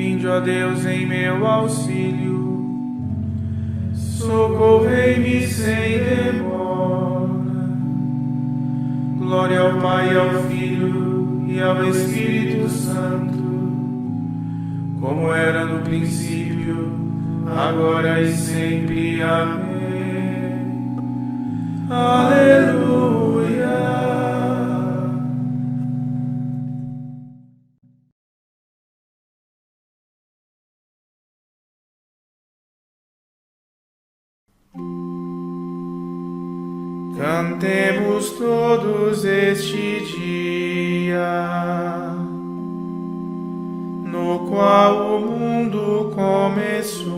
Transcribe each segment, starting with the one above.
Vinde, ó Deus, em meu auxílio, socorrei-me sem demora. Glória ao Pai, ao Filho e ao Espírito Santo, como era no princípio, agora e sempre. Amém. Aleluia. Cantemos todos este dia, no qual o mundo começou,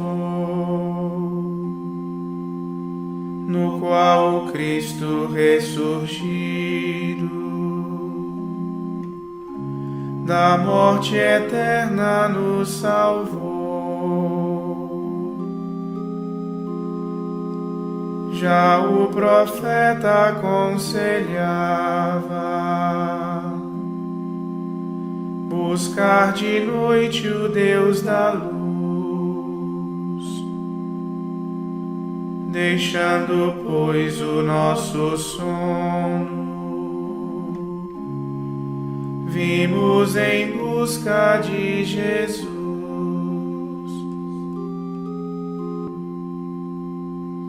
no qual Cristo ressurgido da morte eterna nos salvou. Já o profeta aconselhava buscar de noite o Deus da luz, deixando, pois, o nosso sono, vimos em busca de Jesus.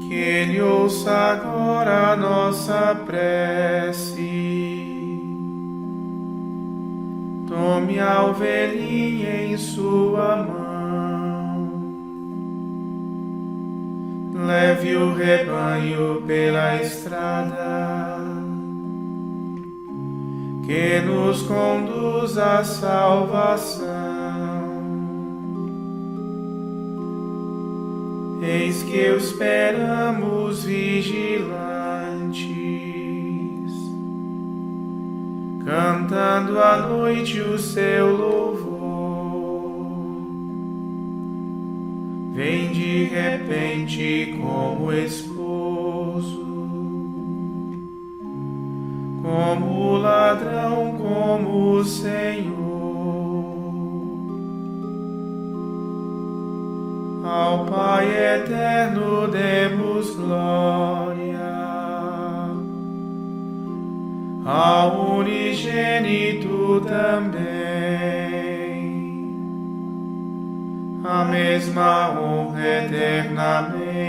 Que Ele ouça agora a nossa prece, tome a ovelhinha em sua mão, leve o rebanho pela estrada, que nos conduz à salvação. Eis que o esperamos vigilantes, cantando à noite o seu louvor. Vem de repente como esposo, como ladrão, como o Senhor. Ao Pai eterno demos glória, ao unigênito também, a mesma honra eternamente,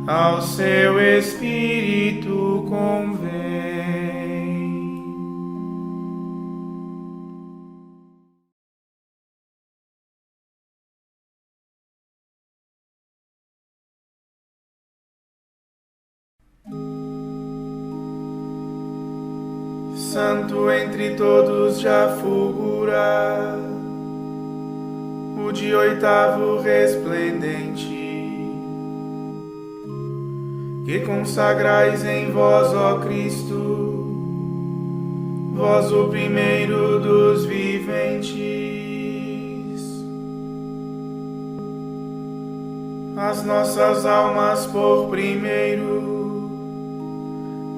ao seu Espírito convém. Santo entre todos já fulgura, o de oitavo resplendente, que consagrais em vós, ó Cristo, vós o primeiro dos viventes. As nossas almas por primeiro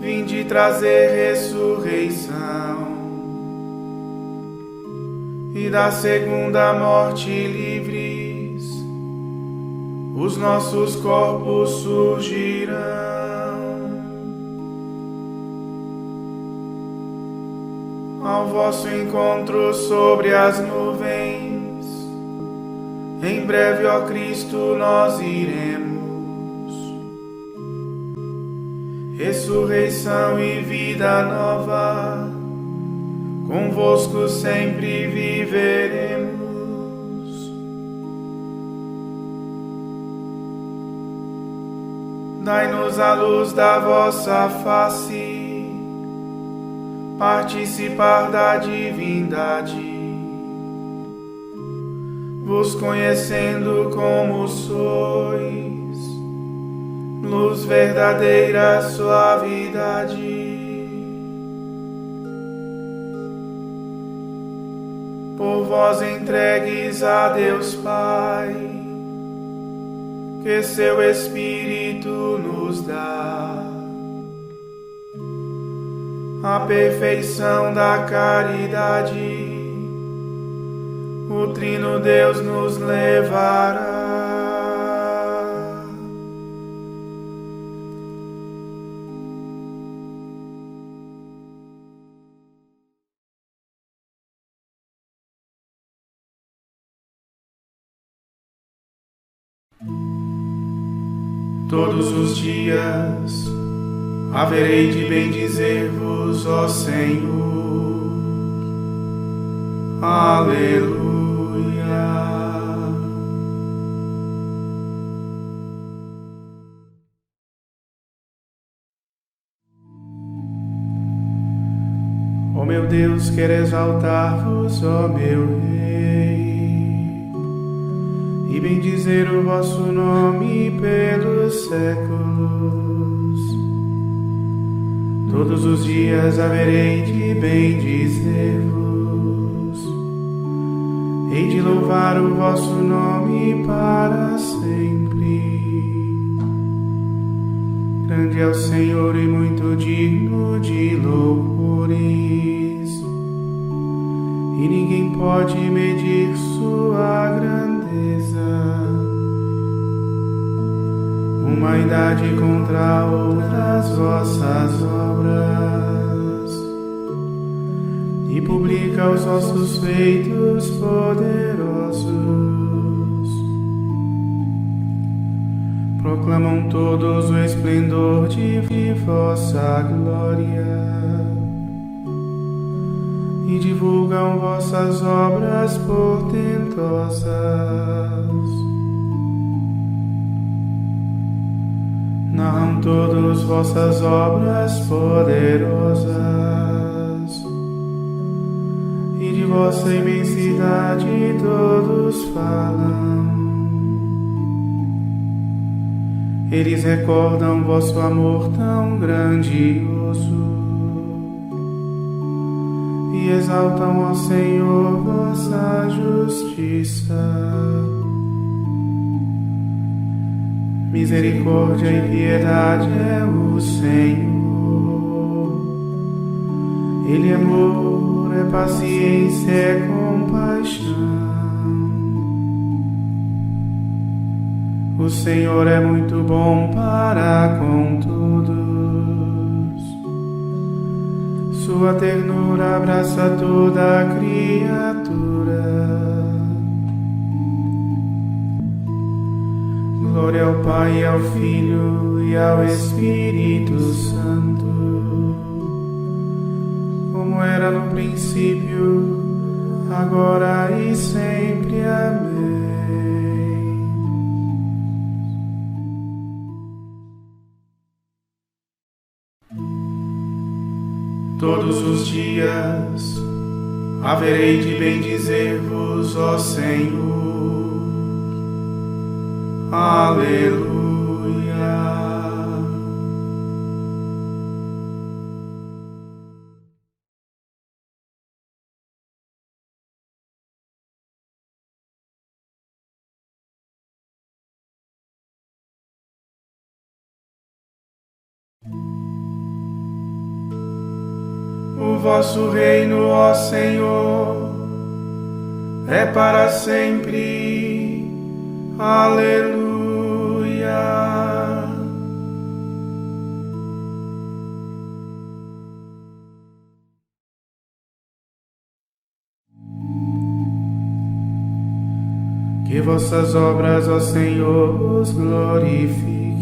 vinde trazer ressurreição, e da segunda morte livres os nossos corpos surgirão. Ao vosso encontro sobre as nuvens, em breve, ó Cristo, nós iremos. Ressurreição e vida nova, convosco sempre viveremos. Dai-nos a luz da vossa face, participar da divindade, vos conhecendo como sois, luz verdadeira, suavidade. Por vós entregues a Deus Pai, que seu Espírito nos dá a perfeição da caridade o Trino Deus nos levará. Todos os dias haverei de bendizer-vos, ó Senhor. Aleluia. Ó meu Deus, quero exaltar-vos, ó meu Rei, e bendizer o vosso nome pelos séculos. Todos os dias haverei de bendizer-vos, hei de louvar o vosso nome para sempre. Grande é o Senhor e muito digno de louvores, e ninguém pode medir sua grandeza. Uma idade contra outras vossas obras, e publica os vossos feitos poderosos. Proclamam todos o esplendor de vossa glória, e divulgam vossas obras portentosas. Narram todos vossas obras poderosas, e de vossa imensidade todos falam. Eles recordam vosso amor tão grandioso, e exaltam ao Senhor vossa justiça. Misericórdia e piedade é o Senhor. Ele é amor, é paciência, é compaixão. O Senhor é muito bom para com todos. Sua ternura abraça toda a criatura. Glória ao Pai, ao Filho e ao Espírito Santo, como era no princípio, agora e sempre. Amém. Todos os dias haverei de bendizer-vos, ó Senhor. Aleluia. O vosso reino, ó Senhor, é para sempre. Aleluia. Que vossas obras, ó Senhor, os glorifiquem,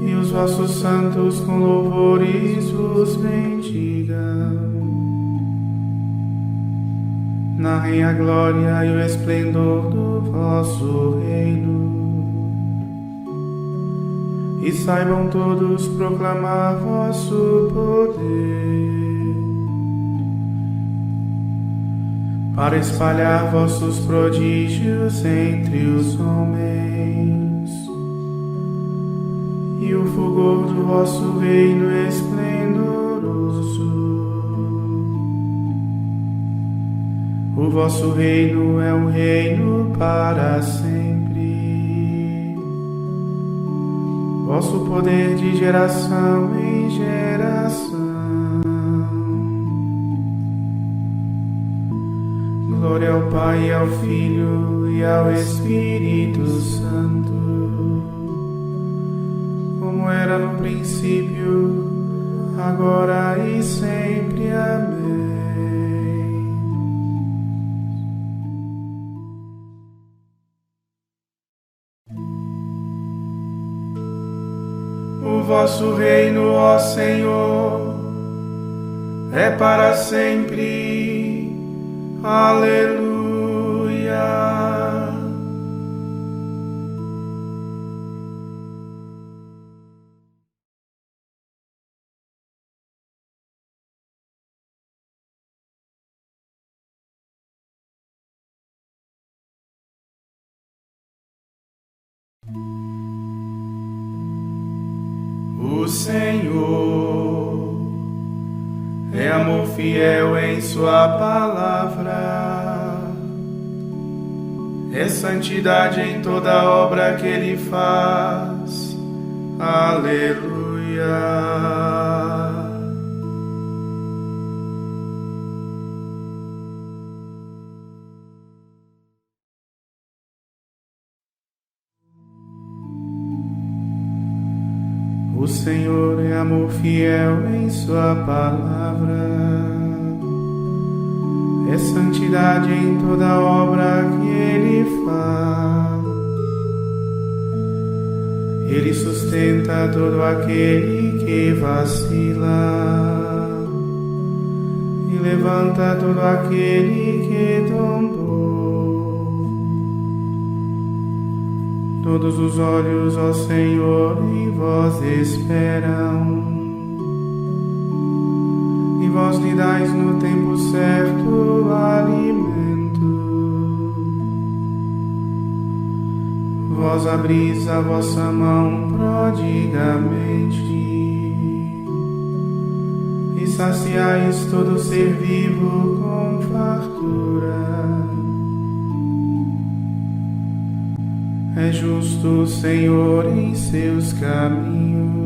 e os vossos santos com louvores vos bendigam. Narrem a glória e o esplendor do vosso reino, e saibam todos proclamar vosso poder, para espalhar vossos prodígios entre os homens, e o fulgor do vosso reino esplendoroso. O vosso reino é um reino para sempre, vosso poder de geração em geração. Glória ao Pai, ao Filho e ao Espírito Santo, como era no princípio, agora e sempre. Amém. O vosso reino, ó Senhor, é para sempre. Aleluia. O Senhor é amor fiel em sua palavra, é santidade em toda obra que ele faz. Aleluia. O Senhor é amor fiel em sua palavra, é santidade em toda obra que ele faz. Ele sustenta todo aquele que vacila e levanta todo aquele que tombou. Todos os olhos, ó Senhor, em vós esperam, e vós lhe dais no tempo certo alimento. Vós abris a vossa mão prodigamente e saciais todo ser vivo com fartura. É justo o Senhor em seus caminhos,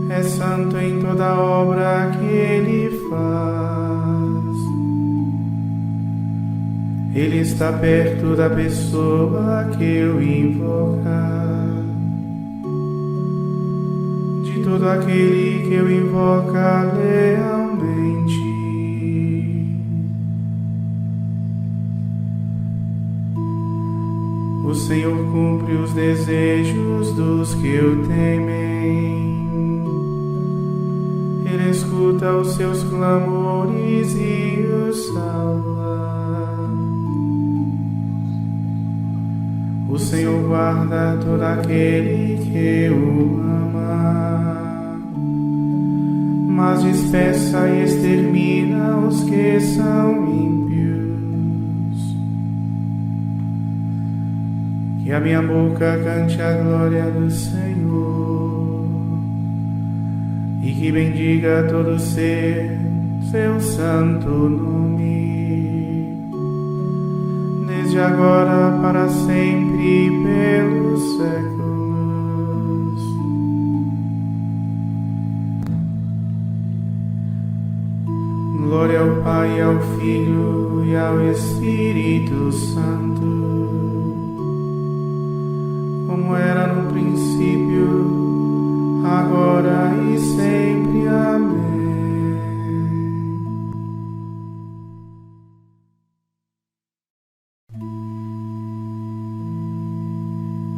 é santo em toda obra que ele faz. Ele está perto da pessoa que o invoca, de todo aquele que o invoca lealmente. O Senhor cumpre os desejos dos que o temem. Ele escuta os seus clamores e os salva. O Senhor guarda todo aquele que o ama, mas dispersa e extermina os que são ímpios. Que a minha boca cante a glória do Senhor, e que bendiga todo ser seu santo nome, desde agora para sempre e pelos séculos. Glória ao Pai, ao Filho e ao Espírito Santo, como era no princípio, agora e sempre. Amém.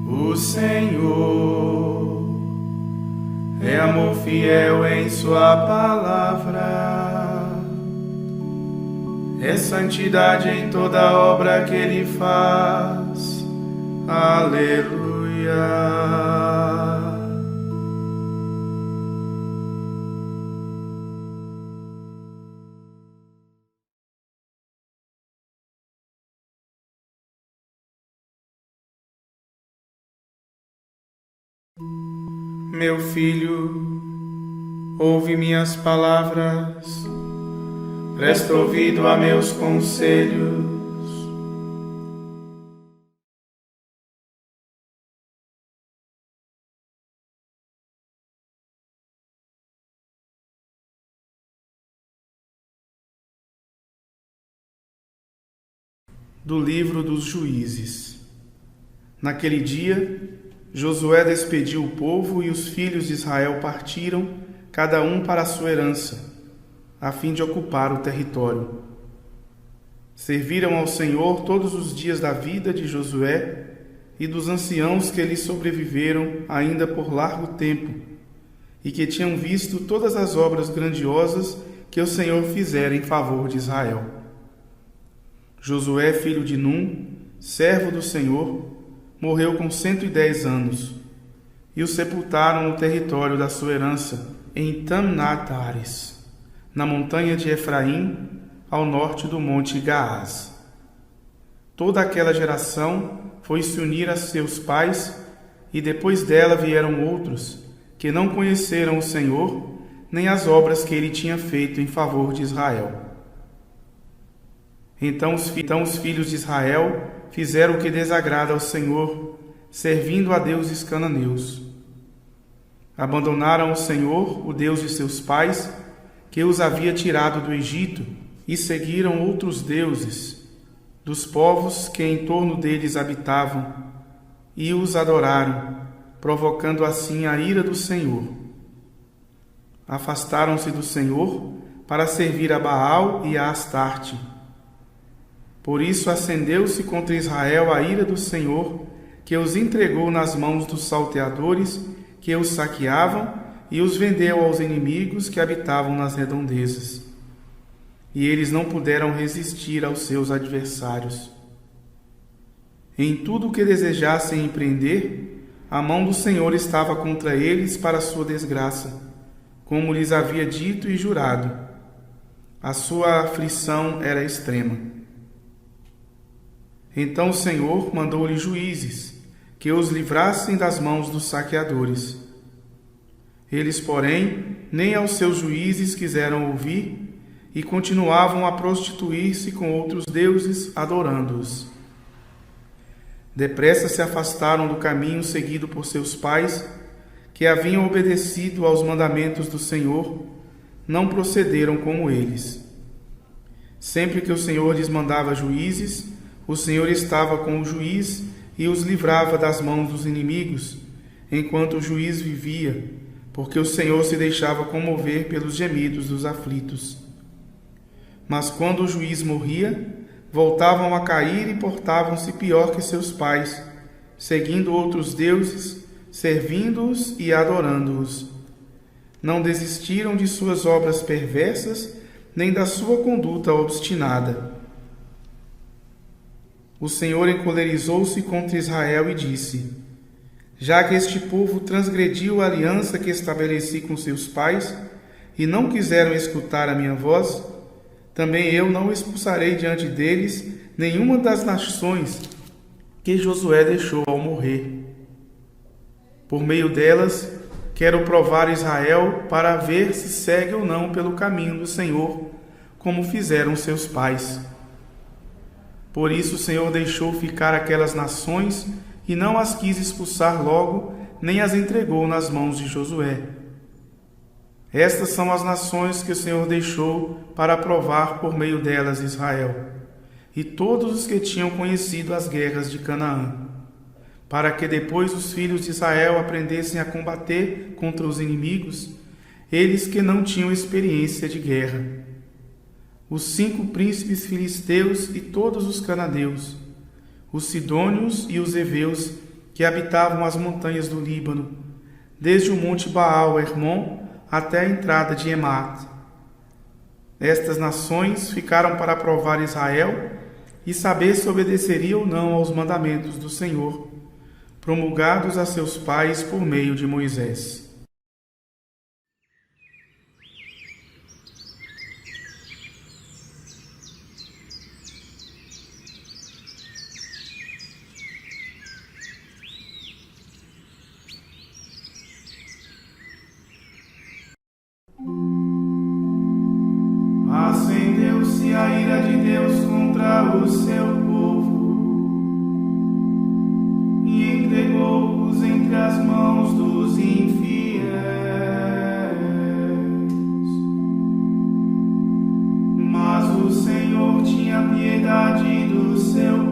O Senhor é amor fiel em sua palavra, é santidade em toda obra que ele faz. Aleluia. Meu filho, ouve minhas palavras, presta ouvido a meus conselhos. do livro dos Juízes. Naquele dia, Josué despediu o povo e os filhos de Israel partiram, cada um para a sua herança, a fim de ocupar o território. Serviram ao Senhor todos os dias da vida de Josué e dos anciãos que lhe sobreviveram ainda por largo tempo, e que tinham visto todas as obras grandiosas que o Senhor fizera em favor de Israel. Josué, filho de Num, servo do Senhor, morreu com 110 anos, e o sepultaram no território da sua herança, em Tamnat-Ares, na montanha de Efraim, ao norte do monte Gaás. Toda aquela geração foi se unir a seus pais, e depois dela vieram outros, que não conheceram o Senhor, nem as obras que ele tinha feito em favor de Israel. Então os filhos de Israel fizeram o que desagrada ao Senhor, servindo a deuses cananeus. Abandonaram o Senhor, o Deus de seus pais, que os havia tirado do Egito, e seguiram outros deuses, dos povos que em torno deles habitavam, e os adoraram, provocando assim a ira do Senhor. Afastaram-se do Senhor para servir a Baal e a Astarte. Por isso acendeu-se contra Israel a ira do Senhor, que os entregou nas mãos dos salteadores, que os saqueavam, e os vendeu aos inimigos que habitavam nas redondezas. E eles não puderam resistir aos seus adversários. Em tudo o que desejassem empreender, a mão do Senhor estava contra eles para sua desgraça, como lhes havia dito e jurado. A sua aflição era extrema. Então o Senhor mandou-lhe juízes, que os livrassem das mãos dos saqueadores. Eles, porém, nem aos seus juízes quiseram ouvir, e continuavam a prostituir-se com outros deuses, adorando-os. Depressa se afastaram do caminho seguido por seus pais, que haviam obedecido aos mandamentos do Senhor, não procederam como eles. Sempre que o Senhor lhes mandava juízes, o Senhor estava com o juiz e os livrava das mãos dos inimigos, enquanto o juiz vivia, porque o Senhor se deixava comover pelos gemidos dos aflitos. Mas quando o juiz morria, voltavam a cair e portavam-se pior que seus pais, seguindo outros deuses, servindo-os e adorando-os. Não desistiram de suas obras perversas, nem da sua conduta obstinada. O Senhor encolerizou-se contra Israel e disse: Já que este povo transgrediu a aliança que estabeleci com seus pais, e não quiseram escutar a minha voz, também eu não expulsarei diante deles nenhuma das nações que Josué deixou ao morrer. Por meio delas, quero provar Israel para ver se segue ou não pelo caminho do Senhor, como fizeram seus pais. Por isso o Senhor deixou ficar aquelas nações e não as quis expulsar logo, nem as entregou nas mãos de Josué. Estas são as nações que o Senhor deixou para provar por meio delas Israel, e todos os que tinham conhecido as guerras de Canaã, para que depois os filhos de Israel aprendessem a combater contra os inimigos, eles que não tinham experiência de guerra. Os 5 príncipes filisteus e todos os cananeus, os sidônios e os heveus que habitavam as montanhas do Líbano, desde o monte Baal-Hermon até a entrada de Emat. Estas nações ficaram para provar Israel e saber se obedeceria ou não aos mandamentos do Senhor, promulgados a seus pais por meio de Moisés. Acendeu-se a ira de Deus contra o seu povo e entregou-os entre as mãos dos infiéis. Mas o Senhor tinha piedade do seu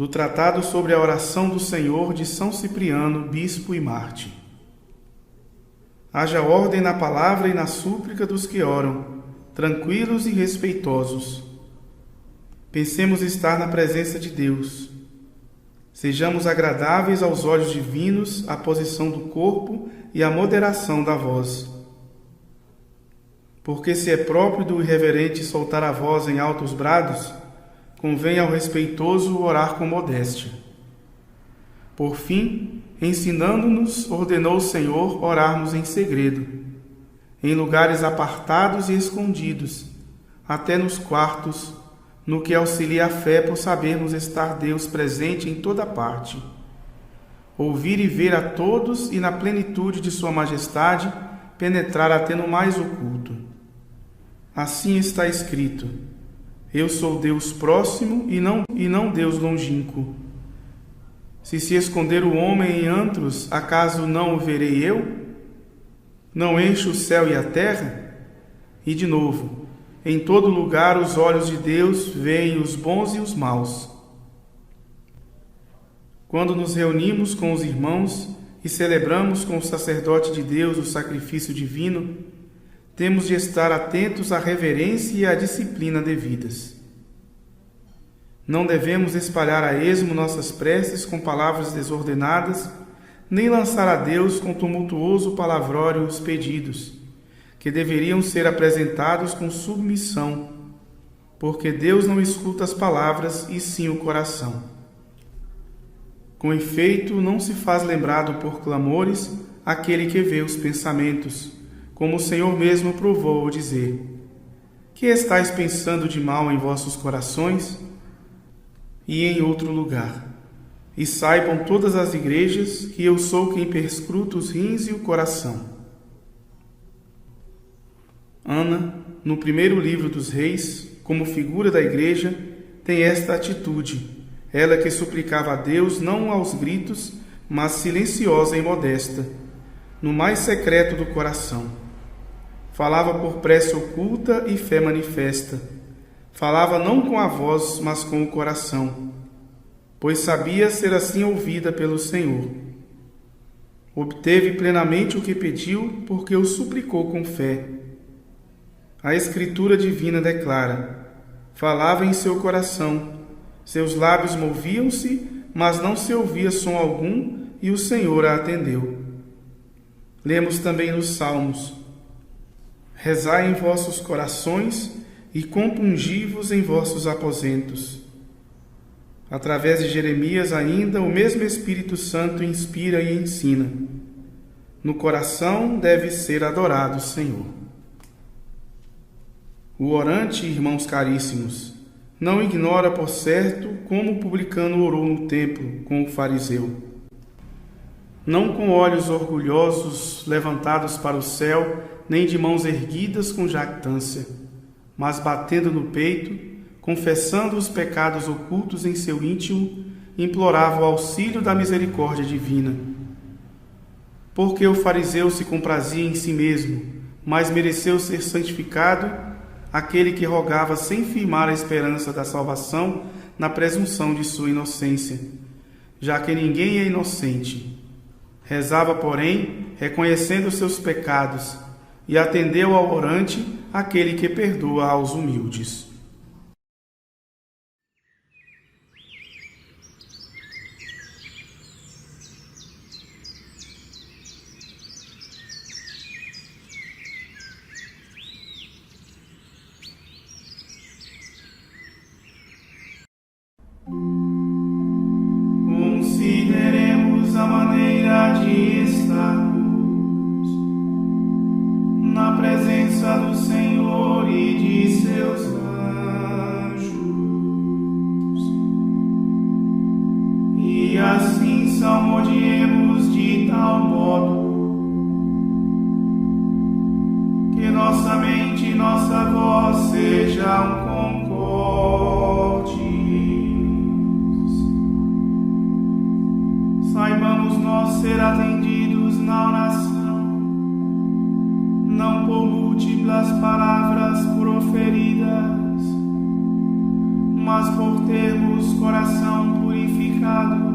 do Tratado sobre a Oração do Senhor de São Cipriano, Bispo e Mártir. Haja ordem na palavra e na súplica dos que oram, tranquilos e respeitosos. Pensemos estar na presença de Deus. Sejamos agradáveis aos olhos divinos a posição do corpo e a moderação da voz. Porque se é próprio do irreverente soltar a voz em altos brados, convém ao respeitoso orar com modéstia. Por fim, ensinando-nos, ordenou o Senhor orarmos em segredo, em lugares apartados e escondidos, até nos quartos, no que auxilia a fé por sabermos estar Deus presente em toda parte. Ouvir e ver a todos e na plenitude de sua majestade penetrar até no mais oculto. Assim está escrito: eu sou Deus próximo e não Deus longínquo. Se esconder o homem em antros, acaso não o verei eu? Não encho o céu e a terra? E de novo, em todo lugar os olhos de Deus veem os bons e os maus. Quando nos reunimos com os irmãos e celebramos com o sacerdote de Deus o sacrifício divino, temos de estar atentos à reverência e à disciplina devidas. Não devemos espalhar a esmo nossas preces com palavras desordenadas, nem lançar a Deus com tumultuoso palavrório os pedidos, que deveriam ser apresentados com submissão, porque Deus não escuta as palavras e sim o coração. Com efeito, não se faz lembrado por clamores aquele que vê os pensamentos, como o Senhor mesmo provou ao dizer: que estáis pensando de mal em vossos corações? E em outro lugar: e saibam todas as igrejas que eu sou quem perscruta os rins e o coração. Ana, no primeiro livro dos Reis, como figura da igreja, tem esta atitude, ela que suplicava a Deus não aos gritos, mas silenciosa e modesta, no mais secreto do coração. Falava por prece oculta e fé manifesta. Falava não com a voz, mas com o coração, pois sabia ser assim ouvida pelo Senhor. Obteve plenamente o que pediu, porque o suplicou com fé. A Escritura divina declara: falava em seu coração, seus lábios moviam-se, mas não se ouvia som algum, e o Senhor a atendeu. Lemos também nos Salmos: rezai em vossos corações e compungi-vos em vossos aposentos. Através de Jeremias ainda, o mesmo Espírito Santo inspira e ensina: no coração deve ser adorado o Senhor. O orante, irmãos caríssimos, não ignora, por certo, como o publicano orou no templo com o fariseu. Não com olhos orgulhosos levantados para o céu, nem de mãos erguidas com jactância, mas batendo no peito, confessando os pecados ocultos em seu íntimo, implorava o auxílio da misericórdia divina. Porque o fariseu se comprazia em si mesmo, mas mereceu ser santificado aquele que rogava sem firmar a esperança da salvação na presunção de sua inocência, já que ninguém é inocente. Rezava, porém, reconhecendo seus pecados, e atendeu ao orante aquele que perdoa aos humildes. Consideremos a maneira de estarmos na presença do Senhor e de seus anjos, e assim salmodiemos de tal modo que nossa mente e nossa voz sejam concordes. Saibamos nós ser atendidos na oração, não por múltiplas palavras proferidas, mas por termos coração purificado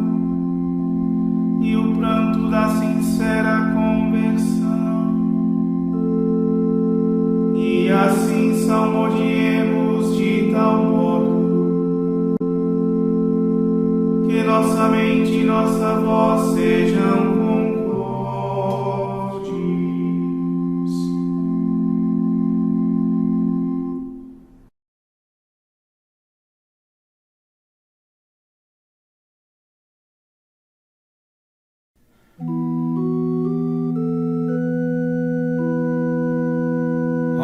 e o pranto da sincera conversão, e assim salmodiemos de tal modo que nossa mente e nossa voz sejam concordes.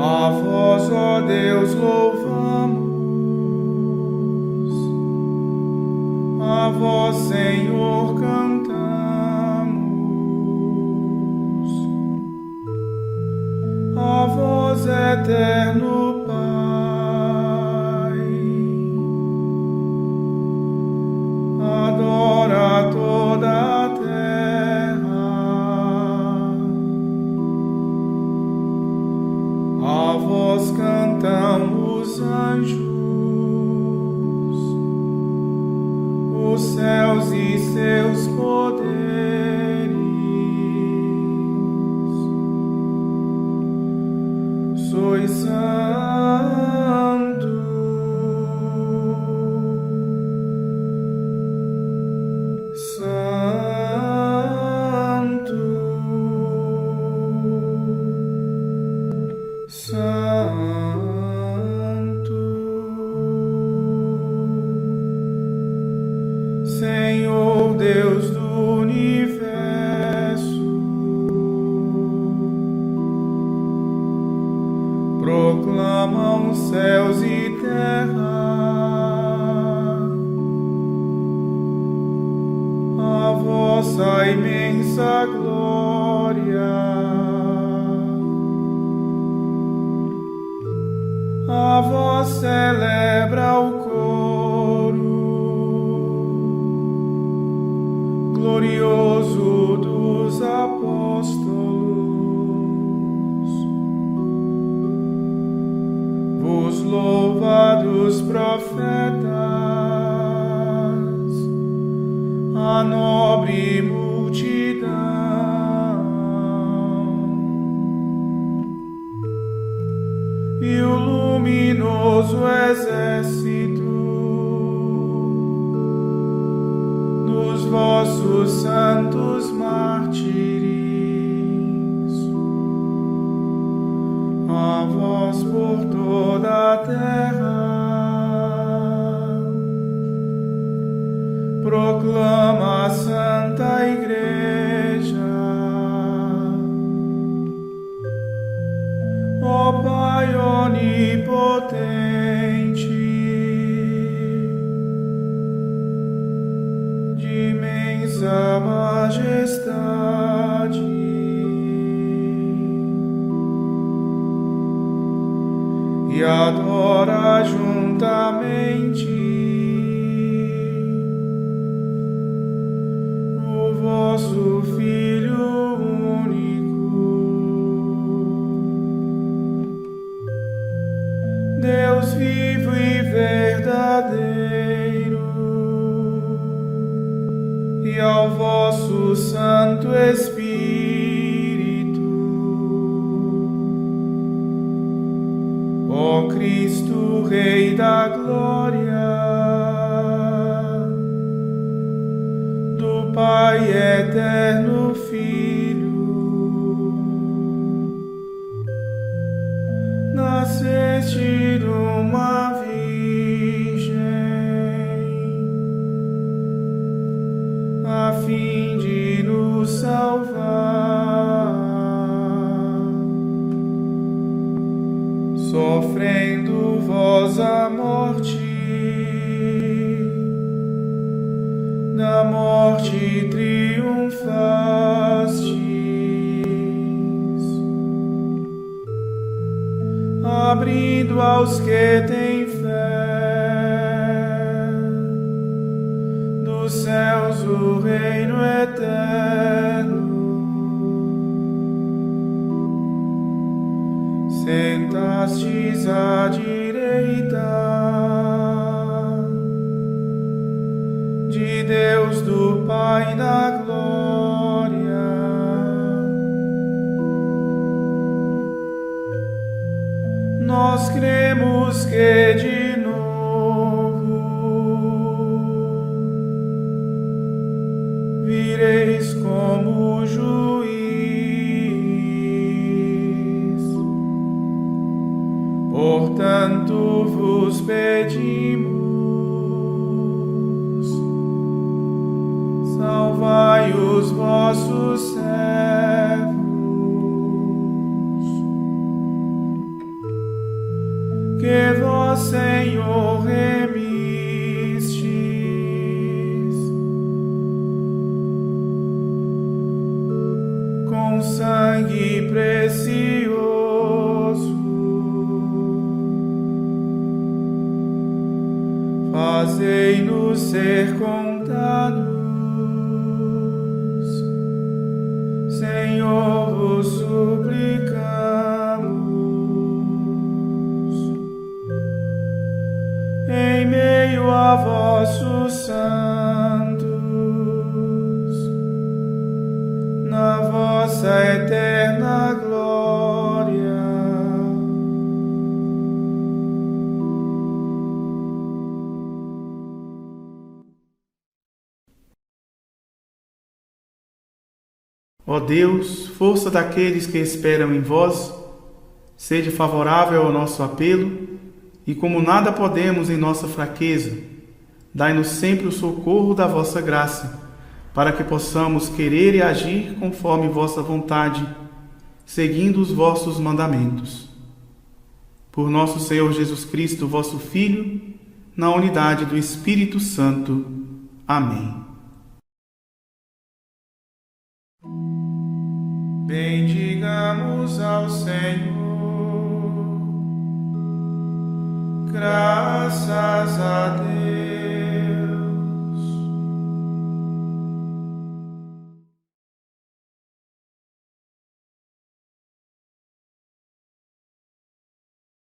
A vós, ó Deus, louvamos, a vós, Senhor, cantamos, a vós, eterno Pai, adora toda a terra, a vós cantam os anjos, os céus e seus poderes. Sois santo, santo, santo, Senhor Deus do universo, proclamam céus e terra a vossa imensa glória. A vós celebra o coro glorioso dos apóstolos, vos louva dos profetas, a nobre multidão. E o luminoso exército dos vossos santos mártires, a vós por toda a terra, proclama a Santa Igreja. Ó Pai onipotente, de imensa majestade, e adora juntamente o vosso Filho único, Deus vivo e verdadeiro, e ao vosso Santo Espírito, ó Cristo, Rei da glória, do Pai eterno Filho, nasceste de uma virgem, a fim de nos salvar, sofrendo vós a morte, da morte triunfastes, abrindo aos que têm fé dos céus o reino eterno. Sentastes à direita Deus do Pai na glória. Nós cremos que de novo vireis como juiz. Portanto vos pedimos, salvai os vossos servos, que vós, Senhor, remistes com sangue precioso. Fazei-nos ser contados, Senhor, vos suplicamos. Em meio a vossos santos, na vossa eterna glória. Ó Deus, força daqueles que esperam em vós, sede favorável ao nosso apelo, e como nada podemos em nossa fraqueza, dai-nos sempre o socorro da vossa graça, para que possamos querer e agir conforme vossa vontade, seguindo os vossos mandamentos. Por nosso Senhor Jesus Cristo, vosso Filho, na unidade do Espírito Santo. Amém. Bendigamos ao Senhor, graças a Deus.